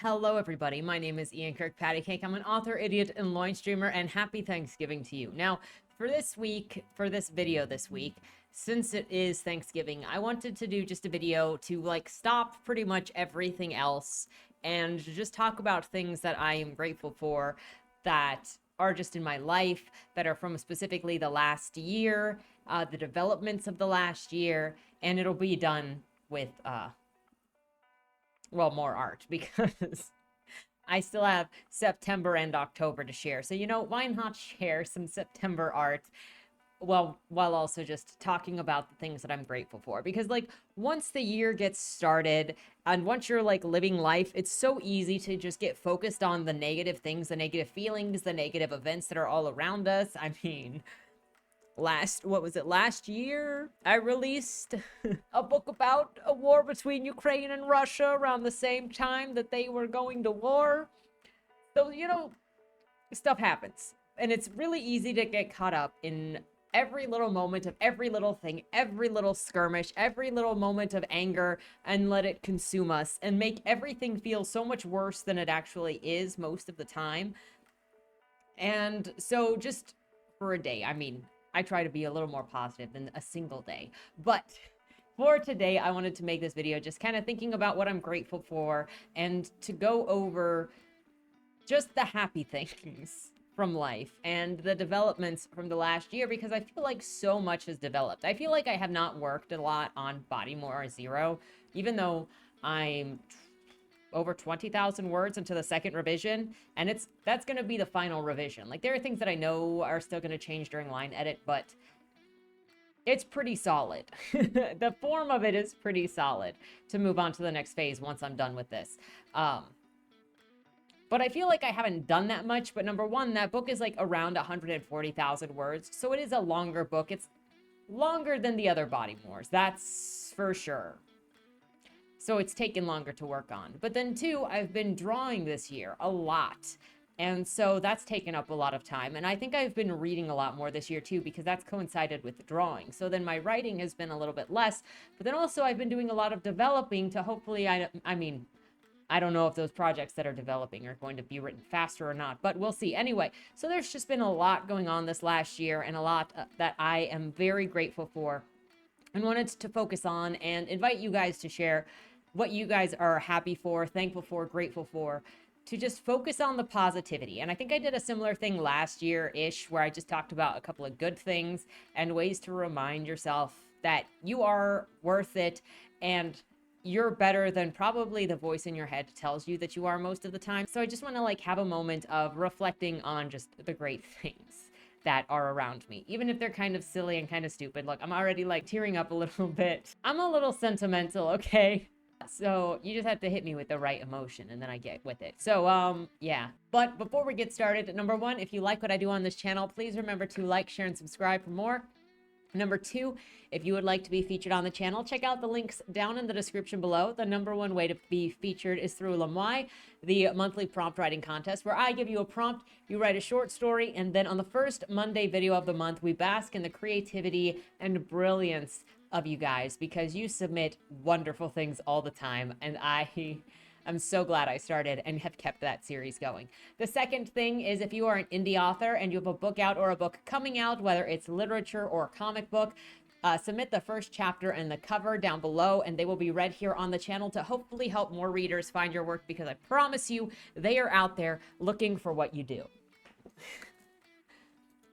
Hello, everybody. My name is Ian Kirkpatrick. I'm an author, idiot, and loin streamer, and happy Thanksgiving to you. Now, for this video this week, since it is Thanksgiving, I wanted to do just a video to stop pretty much everything else and just talk about things that I am grateful for that are just in my life, that are from specifically the last year, the developments of the last year, and it'll be done with more art because I still have September and October to share. So, why not share some September art while also just talking about the things that I'm grateful for? Because once the year gets started and once you're living life, it's so easy to just get focused on the negative things, the negative feelings, the negative events that are all around us. I mean, last year I released a book about a war between Ukraine and Russia around the same time that they were going to war. So, stuff happens. And it's really easy to get caught up in every little moment of every little thing, every little skirmish, every little moment of anger, and let it consume us and make everything feel so much worse than it actually is most of the time. And so just for a day, I try to be a little more positive than a single day. But for today, I wanted to make this video just kind of thinking about what I'm grateful for and to go over just the happy things from life and the developments from the last year, because I feel like so much has developed. I feel like I have not worked a lot on Body More Zero, even though I'm over 20,000 words into the second revision, and that's going to be the final revision. There are things that I know are still going to change during line edit, but it's pretty solid. The form of it is pretty solid to move on to the next phase once I'm done with this. But I feel like I haven't done that much. But number one, that book is around 140,000 words, so it is a longer book. It's longer than the other Body Mores, that's for sure. So it's taken longer to work on. But then two, I've been drawing this year a lot. And so that's taken up a lot of time. And I think I've been reading a lot more this year too, because that's coincided with the drawing. So then my writing has been a little bit less. But then also I've been doing a lot of developing to hopefully, I don't know if those projects that are developing are going to be written faster or not, but we'll see. Anyway, so there's just been a lot going on this last year, and a lot that I am very grateful for and wanted to focus on and invite you guys to share what you guys are happy for, thankful for, grateful for, to just focus on the positivity. And I think I did a similar thing last year-ish, where I just talked about a couple of good things and ways to remind yourself that you are worth it and you're better than probably the voice in your head tells you that you are most of the time. So I just want to have a moment of reflecting on just the great things that are around me, even if they're kind of silly and kind of stupid. Look, I'm already tearing up a little bit. I'm a little sentimental, okay? So you just have to hit me with the right emotion and then I get with it. So yeah. But before we get started, number one, if you like what I do on this channel, please remember to like, share, and subscribe for more. Number two, if you would like to be featured on the channel, check out the links down in the description below. The number one way to be featured is through lmao, the monthly prompt writing contest, where I give you a prompt, you write a short story, and then on the first Monday video of the month, we bask in the creativity and brilliance of you guys, because you submit wonderful things all the time, and I'm so glad I started and have kept that series going. The second thing is, if you are an indie author and you have a book out or a book coming out, whether it's literature or a comic book, submit the first chapter and the cover down below, and they will be read here on the channel to hopefully help more readers find your work, because I promise you, they are out there looking for what you do.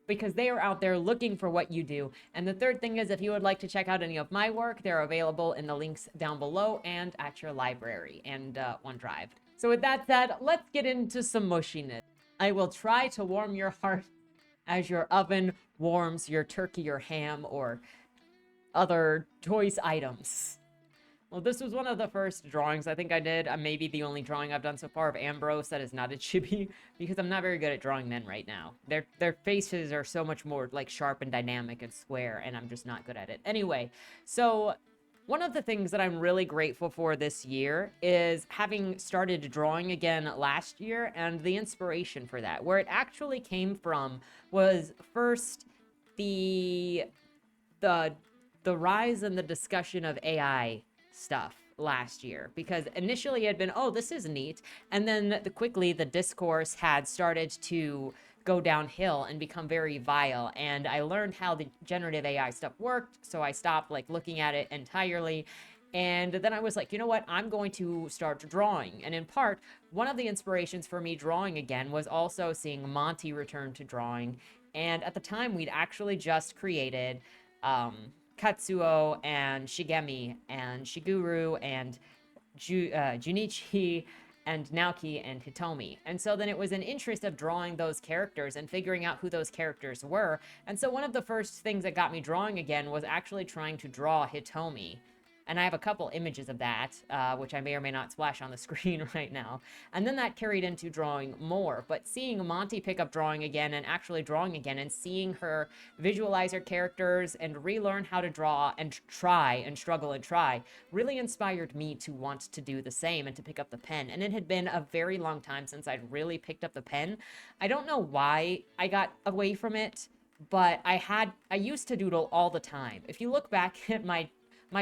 Because they are out there looking for what you do. And the third thing is, if you would like to check out any of my work, they're available in the links down below and at your library and OneDrive. So with that said, let's get into some mushiness. I will try to warm your heart as your oven warms your turkey or ham or other choice items. Well, this was one of the first drawings I think I did. Maybe the only drawing I've done so far of Ambrose that is not a chibi, because I'm not very good at drawing men right now. Their faces are so much more sharp and dynamic and square, and I'm just not good at it. Anyway, so one of the things that I'm really grateful for this year is having started drawing again last year, and the inspiration for that. Where it actually came from was first the rise and the discussion of AI stuff last year, because initially it had been, oh, this is neat. And then quickly the discourse had started to go downhill and become very vile. And I learned how the generative AI stuff worked. So I stopped like looking at it entirely. And then I was like, you know what? I'm going to start drawing. And in part, one of the inspirations for me drawing again was also seeing Monty return to drawing. And at the time, we'd actually just created Katsuo and Shigemi and Shiguru and Junichi and Naoki and Hitomi. And so then it was an interest of drawing those characters and figuring out who those characters were. And so one of the first things that got me drawing again was actually trying to draw Hitomi. And I have a couple images of that, which I may or may not splash on the screen right now. And then that carried into drawing more. But seeing Monty pick up drawing again and actually drawing again and seeing her visualize her characters and relearn how to draw and try and struggle and try really inspired me to want to do the same and to pick up the pen. And it had been a very long time since I'd really picked up the pen. I don't know why I got away from it, but I used to doodle all the time. If you look back at my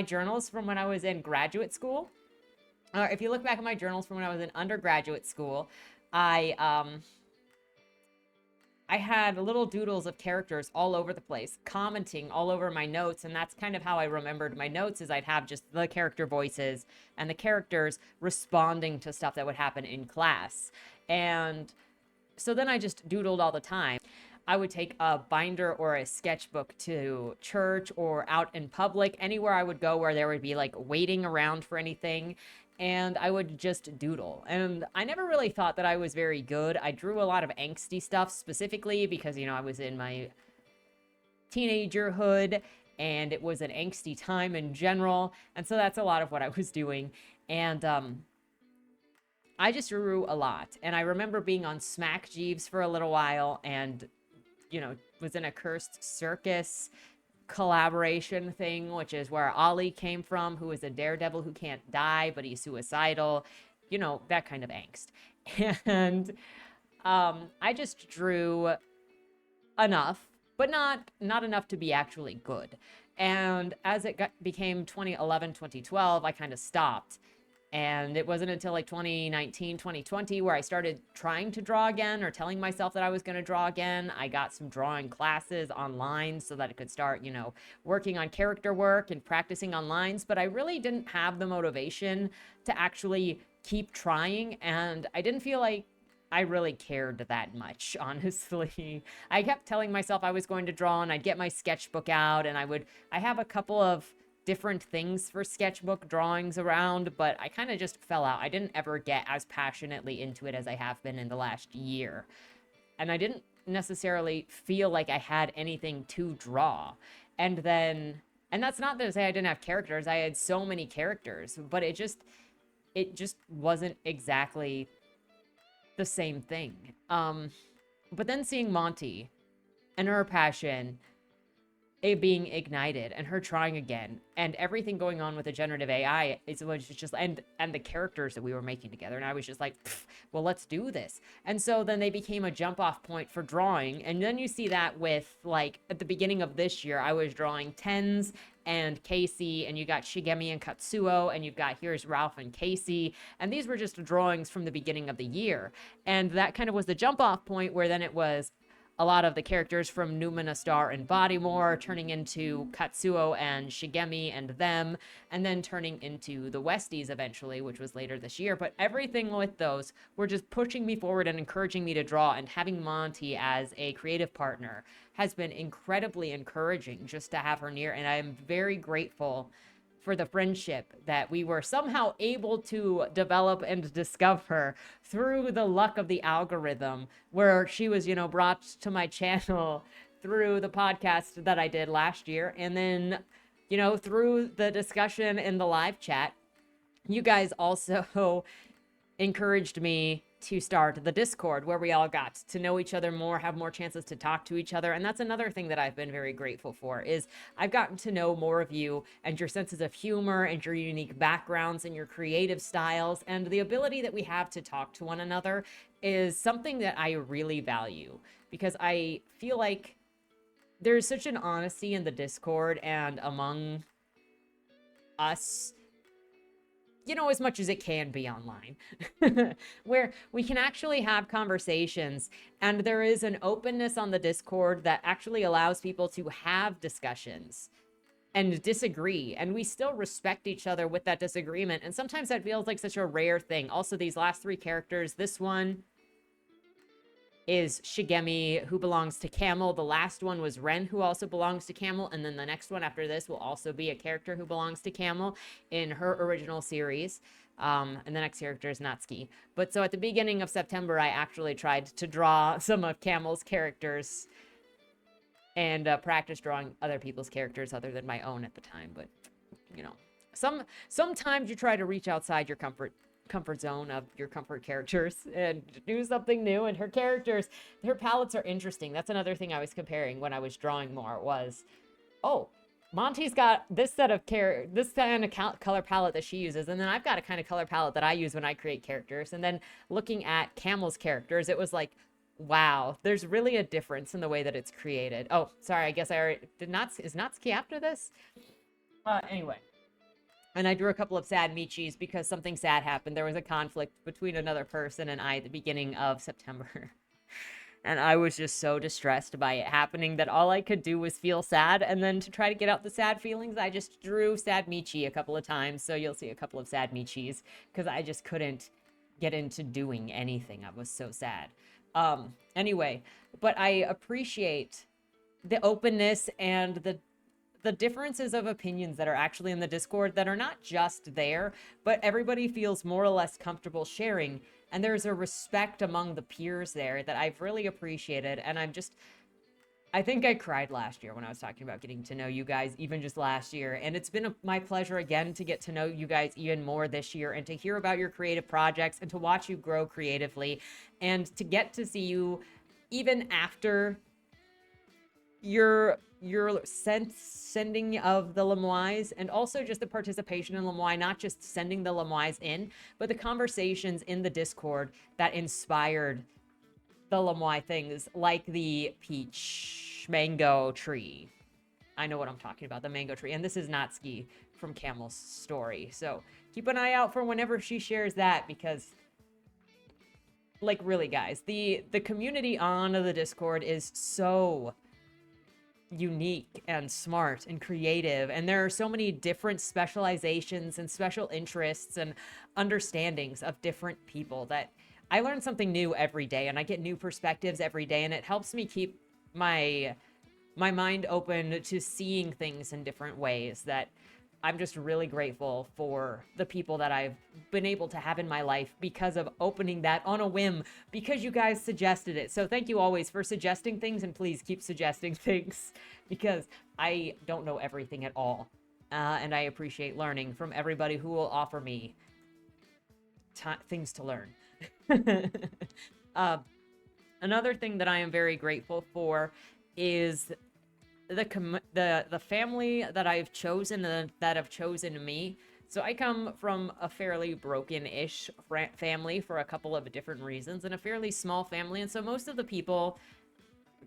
journals from when I was in graduate school, or if you look back at my journals from when I was in undergraduate school, I had little doodles of characters all over the place, commenting all over my notes, and that's kind of how I remembered my notes, is I'd have just the character voices and the characters responding to stuff that would happen in class. And so then I just doodled all the time. I would take a binder or a sketchbook to church or out in public, anywhere I would go where there would be like waiting around for anything, and I would just doodle. And I never really thought that I was very good. I drew a lot of angsty stuff specifically because, you know, I was in my teenagerhood and it was an angsty time in general. And so that's a lot of what I was doing. And I just drew a lot. And I remember being on Smack Jeeves for a little while and, you know, was in a Cursed Circus collaboration thing, which is where Ollie came from, who is a daredevil who can't die, but he's suicidal, you know, that kind of angst. And I just drew enough, but not enough to be actually good. And as it became 2011, 2012, I kind of stopped. And it wasn't until like 2019, 2020 where I started trying to draw again, or telling myself that I was going to draw again. I got some drawing classes online so that I could start, you know, working on character work and practicing on lines. But I really didn't have the motivation to actually keep trying. And I didn't feel like I really cared that much, honestly. I kept telling myself I was going to draw, and I'd get my sketchbook out, and I have a couple of different things for sketchbook drawings around, but I kind of just fell out. I didn't ever get as passionately into it as I have been in the last year. And I didn't necessarily feel like I had anything to draw. And that's not to say I didn't have characters. I had so many characters, but it just wasn't exactly the same thing. But then seeing Monty and her passion, it being ignited, and her trying again, and everything going on with the generative AI, it was just, and the characters that we were making together, and I was just like, well, let's do this. And so then they became a jump off point for drawing. And then you see that with, like, at the beginning of this year, I was drawing Tens and Casey, and you got Shigemi and Katsuo, and you've got here's Ralph and Casey, and these were just drawings from the beginning of the year. And that kind of was the jump off point, where then it was a lot of the characters from Numenastar and Bodymore turning into Katsuo and Shigemi and them, and then turning into the Westies eventually, which was later this year. But everything with those were just pushing me forward and encouraging me to draw, and having Monty as a creative partner has been incredibly encouraging just to have her near. And I am very grateful for the friendship that we were somehow able to develop and discover through the luck of the algorithm, where she was, you know, brought to my channel through the podcast that I did last year. And then, you know, through the discussion in the live chat, you guys also encouraged me to start the Discord, where we all got to know each other more, have more chances to talk to each other. And that's another thing that I've been very grateful for, is I've gotten to know more of you and your senses of humor and your unique backgrounds and your creative styles. And the ability that we have to talk to one another is something that I really value, because I feel like there's such an honesty in the Discord and among us as much as it can be online, where we can actually have conversations. And there is an openness on the Discord that actually allows people to have discussions and disagree. And we still respect each other with that disagreement. And sometimes that feels like such a rare thing. Also, these last three characters, this one is Shigemi, who belongs to Camel. The last one was Ren, who also belongs to Camel. And then the next one after this will also be a character who belongs to Camel in her original series. And the next character is Natsuki. But so at the beginning of September, I actually tried to draw some of Camel's characters and practice drawing other people's characters other than my own at the time. But, sometimes you try to reach outside your comfort zone of your comfort characters and do something new. And her palettes are interesting. That's another thing I was comparing when I was drawing more was, oh, Monty's got this kind of color palette that she uses, and then I've got a kind of color palette that I use when I create characters. And then looking at Camel's characters, it was like, wow, there's really a difference in the way that it's created. Oh, sorry, I guess I already is Natsuki after this? Anyway. And I drew a couple of sad Michis because something sad happened. There was a conflict between another person and I at the beginning of September. And I was just so distressed by it happening that all I could do was feel sad. And then to try to get out the sad feelings, I just drew sad Michi a couple of times. So you'll see a couple of sad Michis because I just couldn't get into doing anything. I was so sad. Anyway, but I appreciate the openness and the differences of opinions that are actually in the Discord that are not just there, but everybody feels more or less comfortable sharing. And there's a respect among the peers there that I've really appreciated. And I think I cried last year when I was talking about getting to know you guys, even just last year. And it's been my pleasure again to get to know you guys even more this year and to hear about your creative projects and to watch you grow creatively and to get to see you even after your sending of the lmais, and also just the participation in lmai, not just sending the lmais in, but the conversations in the Discord that inspired the lmai things, like the peach mango tree. I know what I'm talking about, the mango tree. And this is Natsuki from Camel's story. So keep an eye out for whenever she shares that, because like, really guys, the community on the Discord is so unique and smart and creative, and there are so many different specializations and special interests and understandings of different people that I learn something new every day, and I get new perspectives every day, and it helps me keep my mind open to seeing things in different ways. That I'm just really grateful for the people that I've been able to have in my life because of opening that on a whim, because you guys suggested it. So thank you always for suggesting things, and please keep suggesting things, because I don't know everything at all. And I appreciate learning from everybody who will offer me things to learn. Another thing that I am very grateful for is the family that I've chosen and that have chosen me. So I come from a fairly broken-ish family for a couple of different reasons, and a fairly small family. And so most of the people,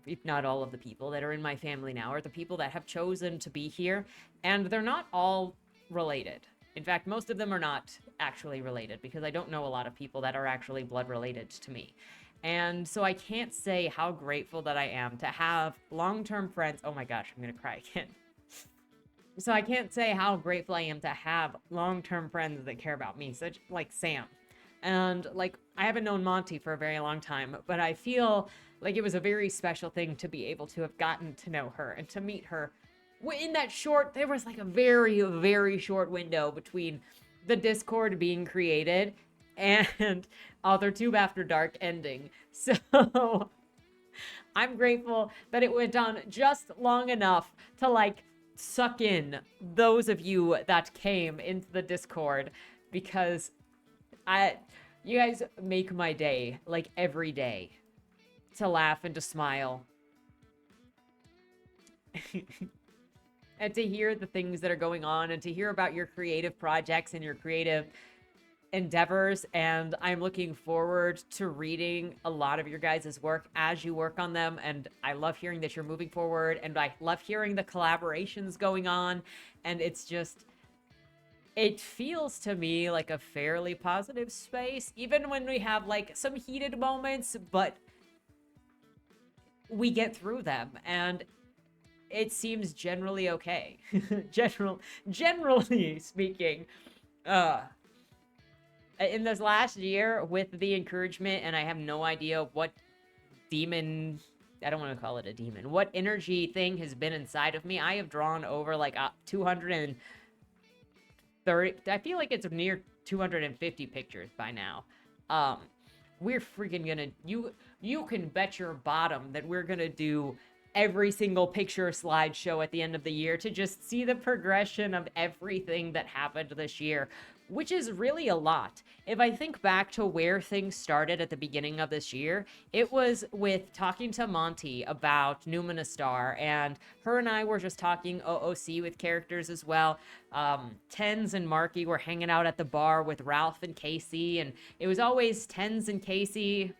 if not all of the people that are in my family now, are the people that have chosen to be here, and they're not all related. In fact, most of them are not actually related, because I don't know a lot of people that are actually blood related to me. And so I can't say how grateful that I am to have long-term friends. Oh my gosh, I'm gonna cry again. So I can't say how grateful I am to have long-term friends that care about me, such like Sam. And like, I haven't known Monty for a very long time, but I feel like it was a very special thing to be able to have gotten to know her and to meet her in that there was like a very, very short window between the Discord being created and AuthorTube After Dark ending. So I'm grateful that it went on just long enough to like suck in those of you that came into the Discord, because you guys make my day, like every day, to laugh and to smile. And to hear the things that are going on, and to hear about your creative projects and your creative endeavors. And I'm looking forward to reading a lot of your guys' work as you work on them. And I love hearing that you're moving forward, and I love hearing the collaborations going on. And it's just, It feels to me like a fairly positive space, even when we have like some heated moments, but we get through them and it seems generally okay. Generally speaking, uh in this last year with the encouragement, and I have no idea what demon, I don't want to call it a demon, what energy thing has been inside of me. I have drawn over like 230, I feel like it's near 250 pictures by now. um we're freaking gonna, you can bet your bottom that we're gonna do every single picture slideshow at the end of the year to just see the progression of everything that happened this year, which is really a lot. If I think back to where things started at the beginning of this year, it was with talking to Monty about Numenastar, and her and I were just talking OOC with characters as well. Tens and Marky were hanging out at the bar with Ralph and Casey, and it was always Tens and Casey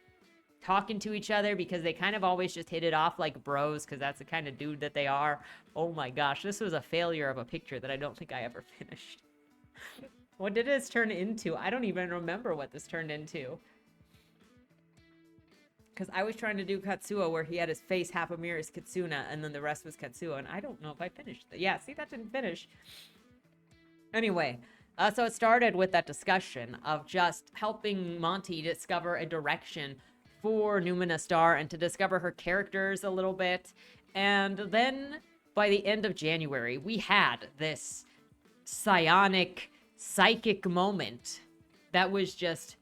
talking to each other because they kind of always just hit it off like bros, because that's the kind of dude that they are. Oh my gosh, this was a failure of a picture that I don't think I ever finished. What did this turn into? I don't even remember what this turned into. Because I was trying to do Katsuo where he had his face half a mirror as Katsuna and then the rest was Katsuo, and I don't know if I finished that. Yeah, see, that didn't finish. Anyway, so it started with that discussion of just helping Monty discover a direction for Numenastar and to discover her characters a little bit. And then by the end of January, we had this psionic, psychic moment that was just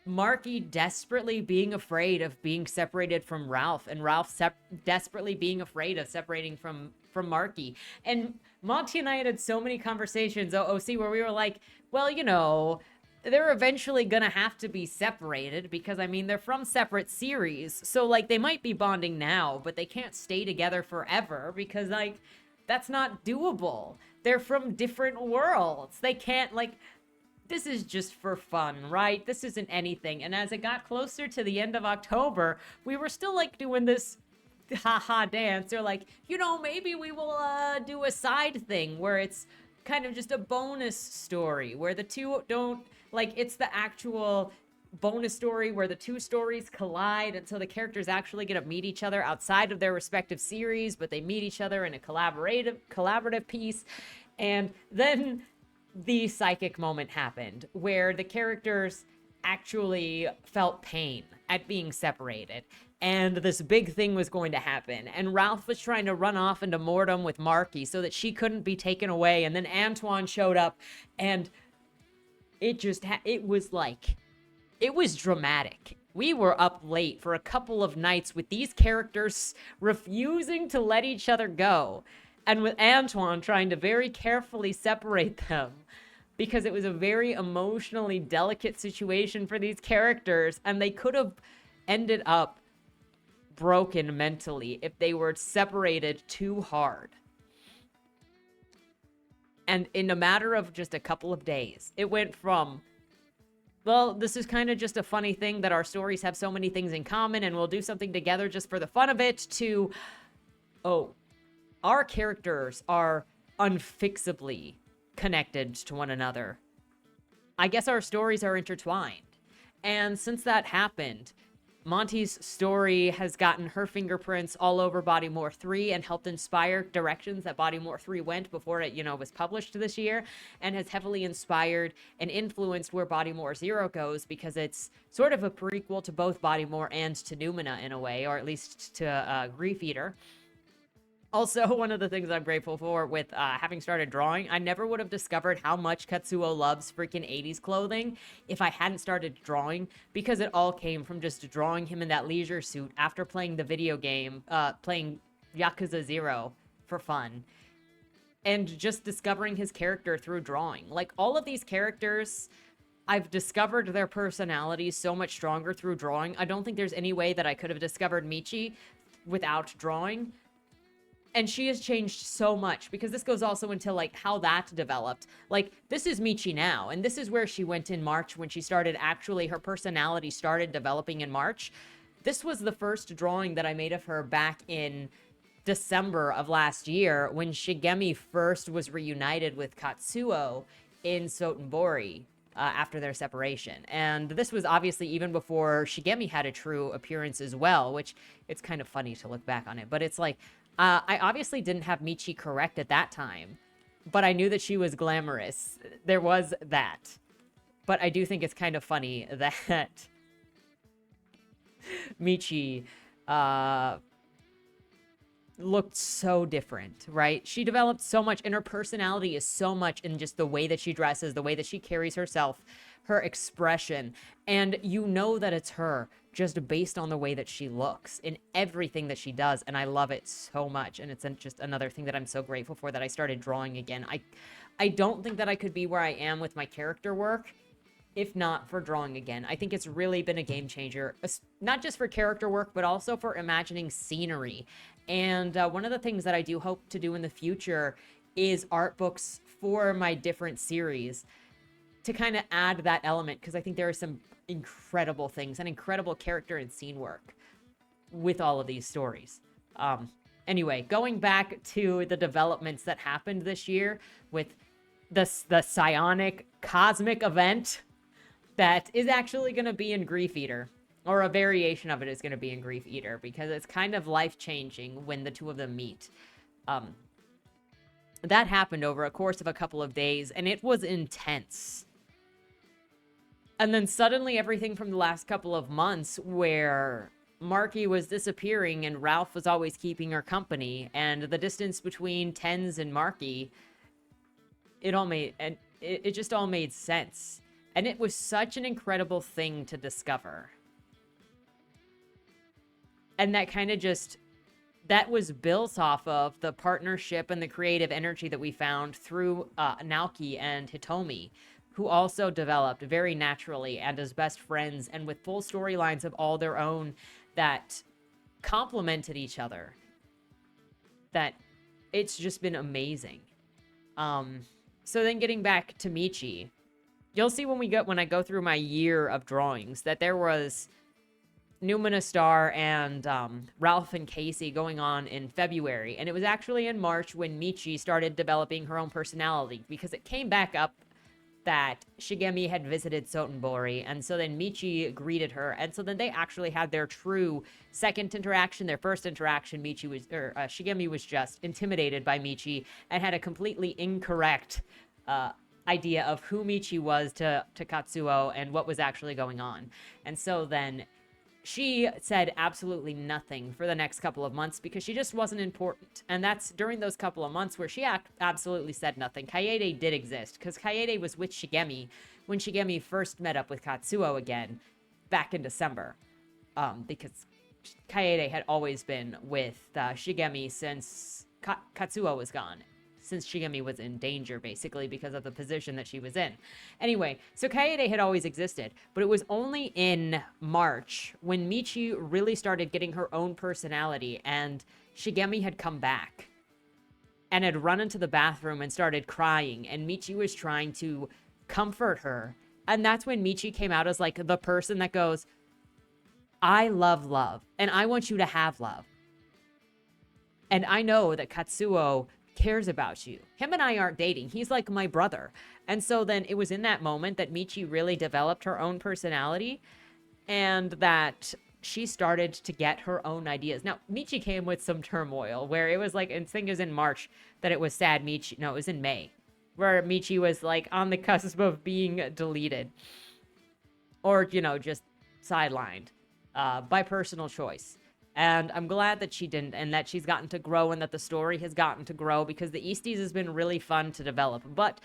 Marky desperately being afraid of being separated from Ralph, and Ralph desperately being afraid of separating from Marky. And Monty and I had so many conversations, OOC, where we were like, well, you know, they're eventually gonna have to be separated because, I mean, they're from separate series. So, like, they might be bonding now, but they can't stay together forever because, like, that's not doable. They're from different worlds. They can't, like, this is just for fun, right? This isn't anything. And as it got closer to the end of October, we were still, like, doing this haha dance. They're like, you know, maybe we will do a side thing where it's kind of just a bonus story where the two don't, like, it's the actual bonus story where the two stories collide, and so the characters actually get to meet each other outside of their respective series, but they meet each other in a collaborative piece. And then the psychic moment happened where the characters actually felt pain at being separated, and this big thing was going to happen, and Ralph was trying to run off into Mortem with Marky so that she couldn't be taken away, and then Antoine showed up, and it just it was dramatic. We were up late for a couple of nights with these characters refusing to let each other go, and with Antoine trying to very carefully separate them because it was a very emotionally delicate situation for these characters, and they could have ended up broken mentally if they were separated too hard. And in a matter of just a couple of days, it went from, well, this is kind of just a funny thing that our stories have so many things in common and we'll do something together just for the fun of it, to, oh, our characters are unfixably connected to one another. I guess our stories are intertwined. And since that happened, Monty's story has gotten her fingerprints all over Bodymore 3 and helped inspire directions that Bodymore 3 went before it, was published this year, and has heavily inspired and influenced where Bodymore 0 goes, because it's sort of a prequel to both Bodymore and to Numina in a way, or at least to Grief Eater. Also, one of the things I'm grateful for with having started drawing, I never would have discovered how much Katsuo loves freaking 80s clothing if I hadn't started drawing, because it all came from just drawing him in that leisure suit after playing the video game, playing Yakuza 0 for fun, and just discovering his character through drawing. Like, all of these characters, I've discovered their personalities so much stronger through drawing. I don't think there's any way that I could have discovered Michi without drawing. And she has changed so much, because this goes also into, like, how that developed. Like, this is Michi now, and this is where she went in March when she started, actually, her personality started developing in March. This was the first drawing that I made of her back in December of last year when Shigemi first was reunited with Katsuo in Sotenbori after their separation. And this was obviously even before Shigemi had a true appearance as well, which it's kind of funny to look back on it. But it's like, I obviously didn't have Michi correct at that time, but I knew that she was glamorous. There was that. But I do think it's kind of funny that Michi looked so different, right? She developed so much, and her personality is so much in just the way that she dresses, the way that she carries herself, her expression. And you know that it's her just based on the way that she looks in everything that she does. And I love it so much. And it's just another thing that I'm so grateful for, that I started drawing again. I don't think that I could be where I am with my character work if not for drawing again. I think it's really been a game changer, not just for character work, but also for imagining scenery. And one of the things that I do hope to do in the future is art books for my different series to kind of add that element, because I think there are some incredible things and incredible character and scene work with all of these stories. Anyway, going back to the developments that happened this year with the psionic cosmic event that is actually going to be in Grief Eater, or a variation of it is going to be in Grief Eater, because it's kind of life-changing when the two of them meet. That happened over a course of a couple of days, and it was intense. And then suddenly everything from the last couple of months, where Marky was disappearing and Ralph was always keeping her company, and the distance between Tens and Marky, it just all made sense. And it was such an incredible thing to discover. And that kind of just, that was built off of the partnership and the creative energy that we found through Naoki and Hitomi, who also developed very naturally and as best friends and with full storylines of all their own that complemented each other. That it's just been amazing. So then getting back to Michi, you'll see when I go through my year of drawings that there was Numina Star and Ralph and Casey going on in February. And it was actually in March when Michi started developing her own personality, because it came back up that Shigemi had visited Sotenbori. And so then Michi greeted her. And so then they actually had their true second interaction, their first interaction. Shigemi was just intimidated by Michi and had a completely incorrect idea of who Michi was to Katsuo and what was actually going on. And so then she said absolutely nothing for the next couple of months because she just wasn't important. And that's during those couple of months where she absolutely said nothing. Kaede did exist because Kaede was with Shigemi when Shigemi first met up with Katsuo again back in December. Because Kaede had always been with Shigemi since Katsuo was gone. Since Shigemi was in danger, basically, because of the position that she was in. Anyway, so Kaede had always existed, but it was only in March when Michi really started getting her own personality, and Shigemi had come back and had run into the bathroom and started crying, and Michi was trying to comfort her. And that's when Michi came out as, like, the person that goes, I love love, and I want you to have love. And I know that Katsuo cares about you. Him and I aren't dating. He's like my brother. And so then it was in that moment that Michi really developed her own personality and that she started to get her own ideas. Now, Michi came with some turmoil where it was like, and I think it was in March that it was sad Michi. No, it was in May where Michi was like on the cusp of being deleted or, just sidelined by personal choice. And I'm glad that she didn't, and that she's gotten to grow, and that the story has gotten to grow, because the Easties has been really fun to develop. But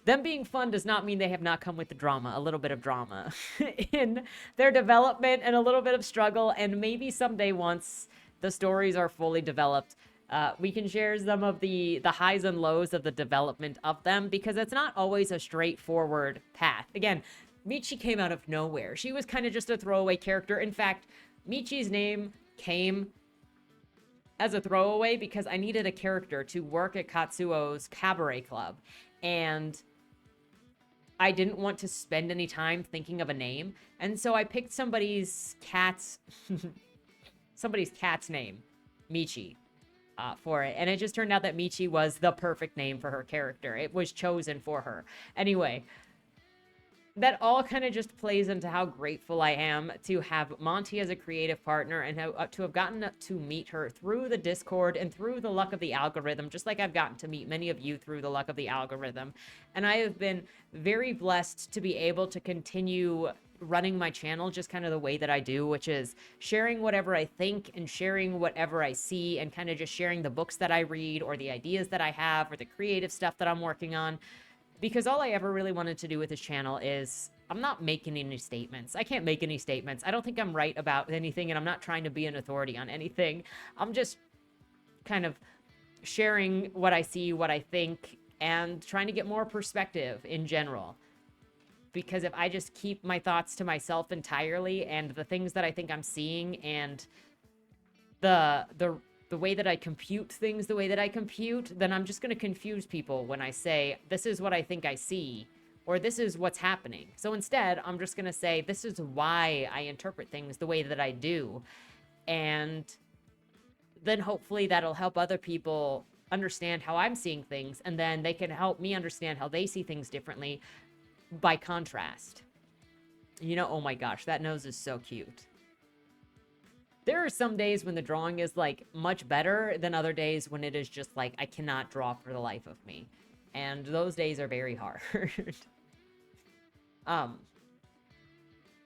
them being fun does not mean they have not come with the drama, a little bit of drama in their development, and a little bit of struggle. And maybe someday, once the stories are fully developed, we can share some of the highs and lows of the development of them, because it's not always a straightforward path. Again, Michi came out of nowhere. She was kind of just a throwaway character. In fact, Michi's name came as a throwaway because I needed a character to work at Katsuo's cabaret club, and I didn't want to spend any time thinking of a name, and so I picked somebody's cat's name, Michi. for it. And it just turned out that Michi was the perfect name for her character. It was chosen for her. Anyway, that all kind of just plays into how grateful I am to have Monty as a creative partner and to have gotten to meet her through the Discord and through the luck of the algorithm, just like I've gotten to meet many of you through the luck of the algorithm. And I have been very blessed to be able to continue running my channel just kind of the way that I do, which is sharing whatever I think and sharing whatever I see and kind of just sharing the books that I read or the ideas that I have or the creative stuff that I'm working on. Because all I ever really wanted to do with this channel is I'm not making any statements. I can't make any statements. I don't think I'm right about anything, and I'm not trying to be an authority on anything. I'm just kind of sharing what I see, what I think, and trying to get more perspective in general. Because if I just keep my thoughts to myself entirely and the things that I think I'm seeing and the way that I compute things the way that I compute, then I'm just going to confuse people when I say, this is what I think I see, or this is what's happening. So instead, I'm just going to say, this is why I interpret things the way that I do. And then hopefully that'll help other people understand how I'm seeing things, and then they can help me understand how they see things differently by contrast. You know, oh my gosh, that nose is so cute. There are some days when the drawing is, like, much better than other days when it is just, like, I cannot draw for the life of me. And those days are very hard. I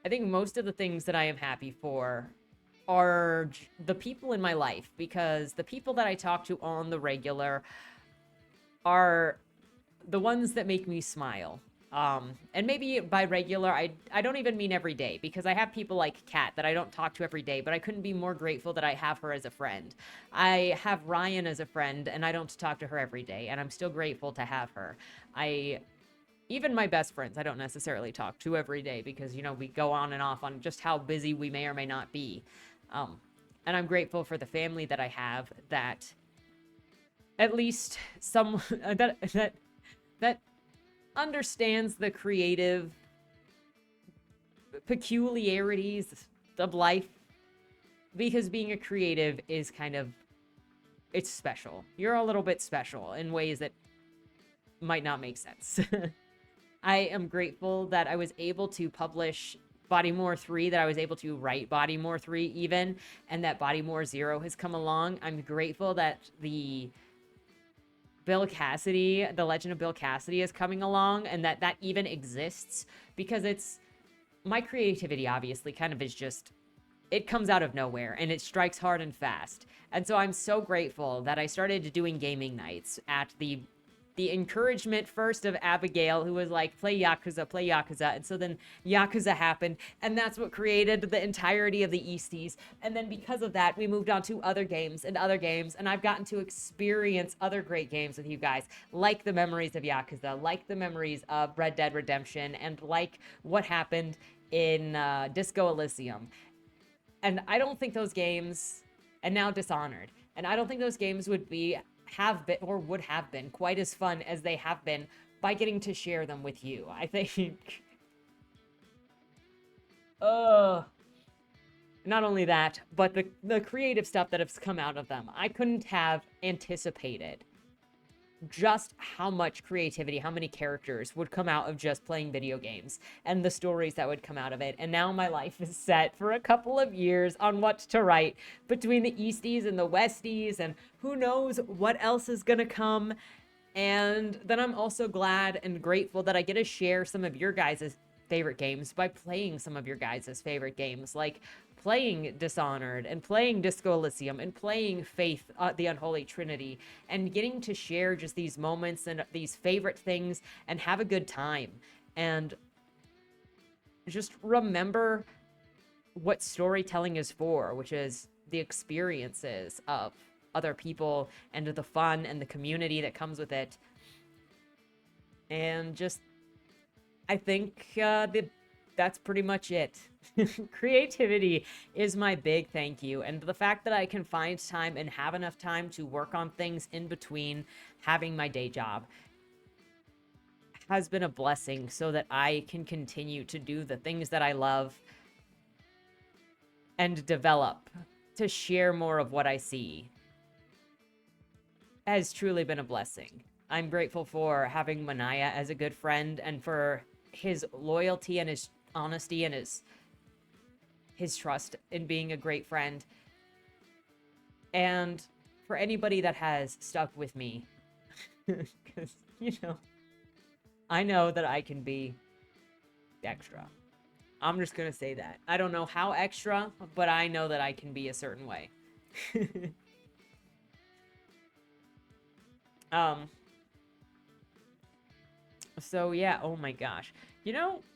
think most of the things that I am happy for are the people in my life, because the people that I talk to on the regular are the ones that make me smile. And maybe by regular, I don't even mean every day, because I have people like Kat that I don't talk to every day, but I couldn't be more grateful that I have her as a friend. I have Ryan as a friend, and I don't talk to her every day, and I'm still grateful to have her. Even my best friends, I don't necessarily talk to every day because, you know, we go on and off on just how busy we may or may not be. And I'm grateful for the family that I have that at least some, that understands the creative peculiarities of life, because being a creative is kind of, it's special. You're a little bit special in ways that might not make sense. I am grateful that I was able to publish Bodymore 3, that I was able to write Bodymore 3 even, and that Bodymore 0 has come along. I'm grateful that the Bill Cassidy, the Legend of Bill Cassidy is coming along, and that even exists, because it's, my creativity obviously kind of is just, it comes out of nowhere and it strikes hard and fast. And so I'm so grateful that I started doing gaming nights at the encouragement first of Abigail, who was like, play Yakuza, play Yakuza. And so then Yakuza happened, and that's what created the entirety of the Easties. And then because of that, we moved on to other games, and I've gotten to experience other great games with you guys, like the memories of Yakuza, like the memories of Red Dead Redemption, and like what happened in Disco Elysium. And I don't think those games, and now Dishonored, and I don't think those games would have been quite as fun as they have been by getting to share them with you. I think not only that, but the creative stuff that has come out of them. I couldn't have anticipated just how much creativity, how many characters would come out of just playing video games, and the stories that would come out of it. And now my life is set for a couple of years on what to write between the Easties and the Westies, and who knows what else is gonna come. And then I'm also glad and grateful that I get to share some of your guys' favorite games by playing some of your guys' favorite games, like playing Dishonored and playing Disco Elysium and playing Faith, the Unholy Trinity, and getting to share just these moments and these favorite things and have a good time. And just remember what storytelling is for, which is the experiences of other people and the fun and the community that comes with it. And just, I think that's pretty much it. Creativity is my big thank you, and the fact that I can find time and have enough time to work on things in between having my day job has been a blessing, so that I can continue to do the things that I love and develop to share more of what I see. has truly been a blessing. I'm grateful for having Manaya as a good friend and for his loyalty and his honesty and his trust in being a great friend. And for anybody that has stuck with me, because, I know that I can be extra. I'm just going to say that. I don't know how extra, but I know that I can be a certain way. So yeah, oh my gosh.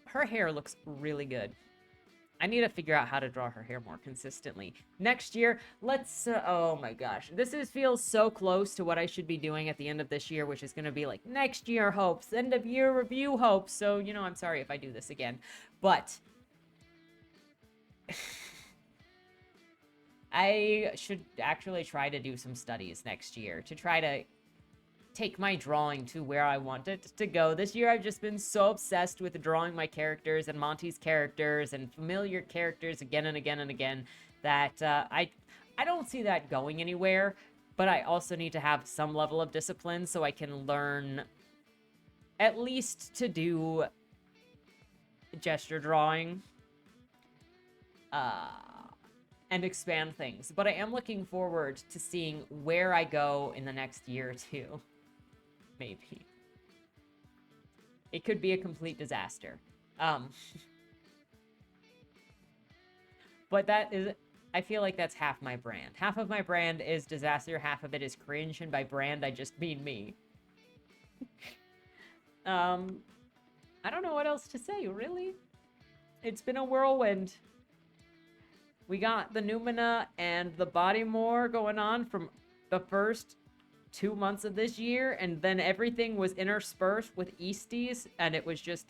Her hair looks really good. I need to figure out how to draw her hair more consistently. Next year, let's, oh my gosh. Feels so close to what I should be doing at the end of this year, which is going to be like next year hopes, end of year review hopes. So, I'm sorry if I do this again. But I should actually try to do some studies next year to try to take my drawing to where I want it to go. This year I've just been so obsessed with drawing my characters and Monty's characters and familiar characters again and again and again that I don't see that going anywhere, but I also need to have some level of discipline so I can learn at least to do gesture drawing and expand things. But I am looking forward to seeing where I go in the next year or two. Maybe. It could be a complete disaster. But I feel like that's half my brand. Half of my brand is disaster, half of it is cringe, and by brand, I just mean me. I don't know what else to say, really. It's been a whirlwind. We got the Numina and the Bodymore going on from the first 2 months of this year, and then everything was interspersed with Easties, and it was just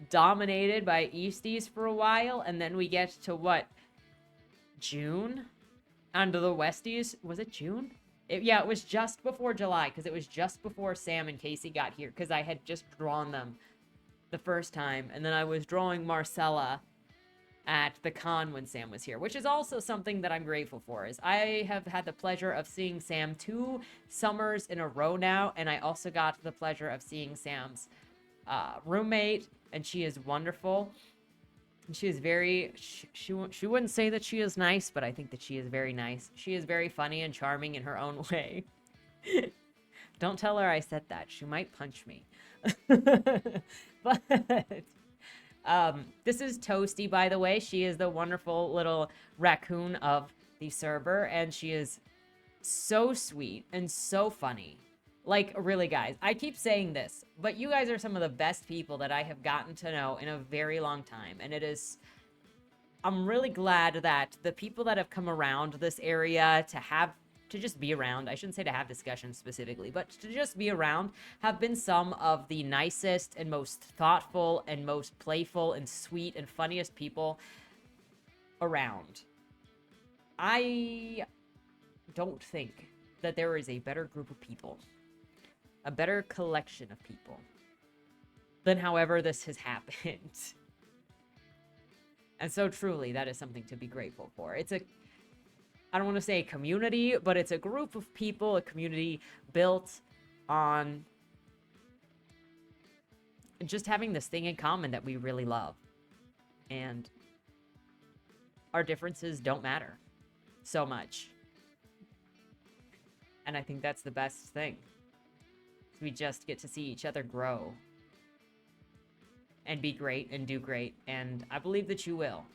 dominated by Easties for a while, and then we get to what? June? Under the Westies? Was it June? Yeah, it was just before July, because it was just before Sam and Casey got here, because I had just drawn them the first time, and then I was drawing Marcella at the con when Sam was here, which is also something that I'm grateful for. Is I have had the pleasure of seeing Sam 2 summers in a row now, and I also got the pleasure of seeing Sam's roommate, and she is wonderful. She is very, she wouldn't say that she is nice, but I think that she is very nice. She is very funny and charming in her own way. Don't tell her I said that. She might punch me. But this is Toasty, by the way. She is the wonderful little raccoon of the server, and she is so sweet and so funny. Like, really, guys, I keep saying this, but you guys are some of the best people that I have gotten to know in a very long time, and I'm really glad that the people that have come around this area to just be around, I shouldn't say to have discussions specifically, but to just be around, have been some of the nicest and most thoughtful and most playful and sweet and funniest people around. I don't think that there is a better group of people, a better collection of people, than however this has happened. And so truly, that is something to be grateful for. I don't want to say a community, but it's a group of people, a community built on just having this thing in common that we really love. And our differences don't matter so much. And I think that's the best thing. We just get to see each other grow and be great and do great. And I believe that you will.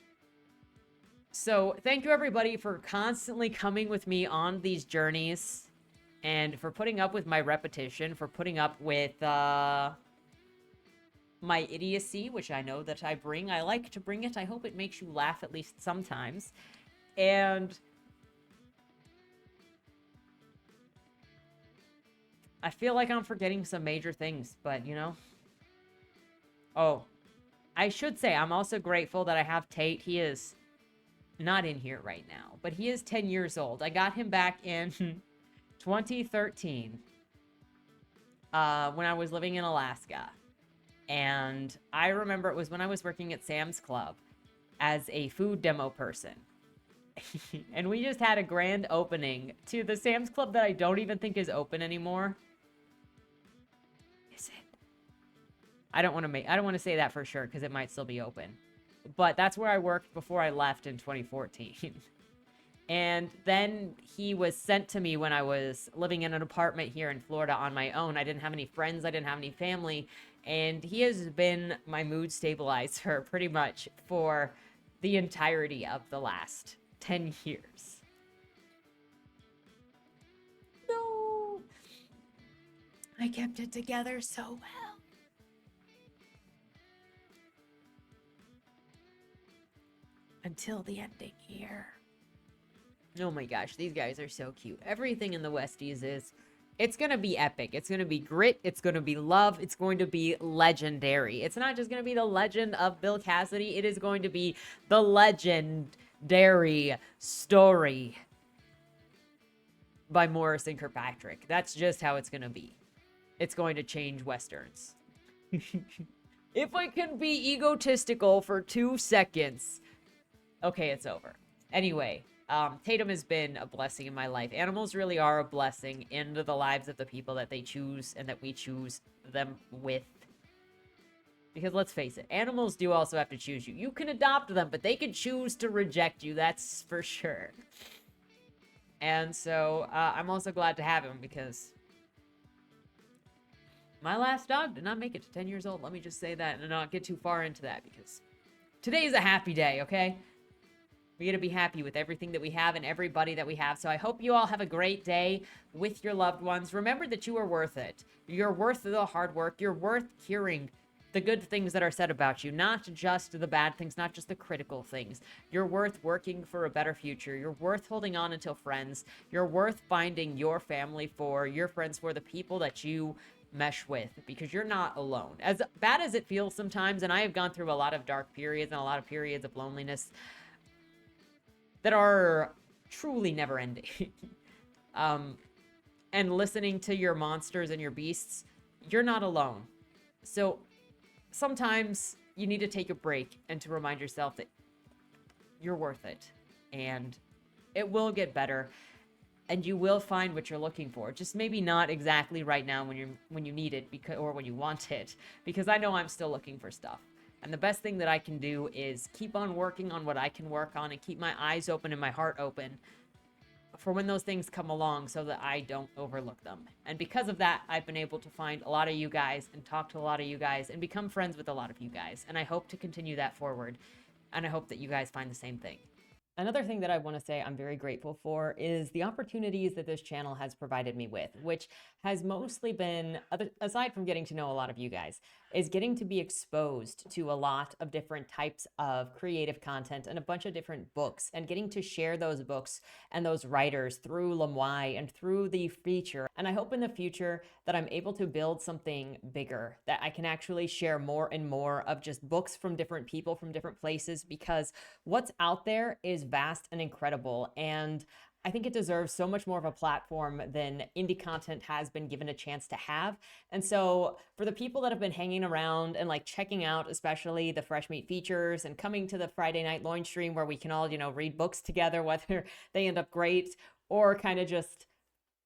So thank you, everybody, for constantly coming with me on these journeys and for putting up with my repetition, for putting up with my idiocy, which I know that I bring. I like to bring it. I hope it makes you laugh at least sometimes. And I feel like I'm forgetting some major things, but, Oh, I should say I'm also grateful that I have Tate. He is not in here right now, but he is 10 years old. I got him back in 2013 when I was living in Alaska. And I remember it was when I was working at Sam's Club as a food demo person. And we just had a grand opening to the Sam's Club that I don't even think is open anymore. Is it? I don't want to say that for sure because it might still be open. But that's where I worked before I left in 2014. And then he was sent to me when I was living in an apartment here in Florida on my own. I didn't have any friends, I didn't have any family, and he has been my mood stabilizer pretty much for the entirety of the last 10 years. No. I kept it together so well. Until the ending here. Oh my gosh, these guys are so cute. Everything in the Westies is, it's going to be epic. It's going to be grit. It's going to be love. It's going to be legendary. It's not just going to be the legend of Bill Cassidy. It is going to be the legendary story by Morris and Kirkpatrick. That's just how it's going to be. It's going to change Westerns. If I can be egotistical for 2 seconds. Okay, it's over. Anyway, Tatum has been a blessing in my life. Animals really are a blessing into the lives of the people that they choose and that we choose them with. Because let's face it, animals do also have to choose you. You can adopt them, but they can choose to reject you. That's for sure. And so I'm also glad to have him because my last dog did not make it to 10 years old. Let me just say that and not get too far into that because today is a happy day, okay? We got to be happy with everything that we have and everybody that we have. So I hope you all have a great day with your loved ones. Remember that you are worth it. You're worth the hard work. You're worth hearing the good things that are said about you, not just the bad things, not just the critical things. You're worth working for a better future. You're worth holding on until friends. You're worth finding your family for, your friends for, the people that you mesh with, because you're not alone. As bad as it feels sometimes, and I have gone through a lot of dark periods and a lot of periods of loneliness that are truly never ending. And listening to your monsters and your beasts, you're not alone. So sometimes you need to take a break and to remind yourself that you're worth it and it will get better and you will find what you're looking for. Just maybe not exactly right now when you need it or when you want it, because I know I'm still looking for stuff. And the best thing that I can do is keep on working on what I can work on and keep my eyes open and my heart open for when those things come along so that I don't overlook them. And because of that, I've been able to find a lot of you guys and talk to a lot of you guys and become friends with a lot of you guys. And I hope to continue that forward. And I hope that you guys find the same thing. Another thing that I want to say I'm very grateful for is the opportunities that this channel has provided me with, which has mostly been, aside from getting to know a lot of you guys, is getting to be exposed to a lot of different types of creative content and a bunch of different books, and getting to share those books and those writers through lmao and through the feature. And I hope in the future that I'm able to build something bigger, that I can actually share more and more of just books from different people from different places, because what's out there is vast and incredible, and I think it deserves so much more of a platform than indie content has been given a chance to have. And so for the people that have been hanging around and like checking out especially the Fresh Meat features and coming to the Friday night loin stream where we can all, read books together, whether they end up great or kind of just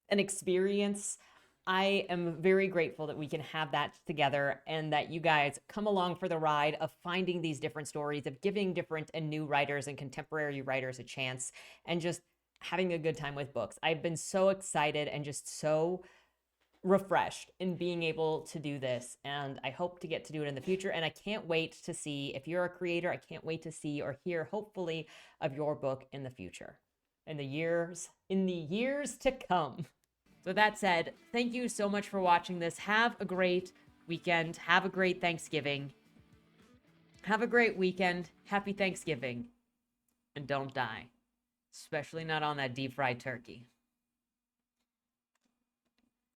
an experience, I am very grateful that we can have that together and that you guys come along for the ride of finding these different stories, of giving different and new writers and contemporary writers a chance, and just having a good time with books. I've been so excited and just so refreshed in being able to do this, and I hope to get to do it in the future. And I can't wait to see, if you're a creator, I can't wait to see or hear, hopefully, of your book in the future, in the years to come. So that said, thank you so much for watching this. Have a great weekend. Have a great Thanksgiving. Have a great weekend. Happy Thanksgiving. And don't die. Especially not on that deep fried turkey.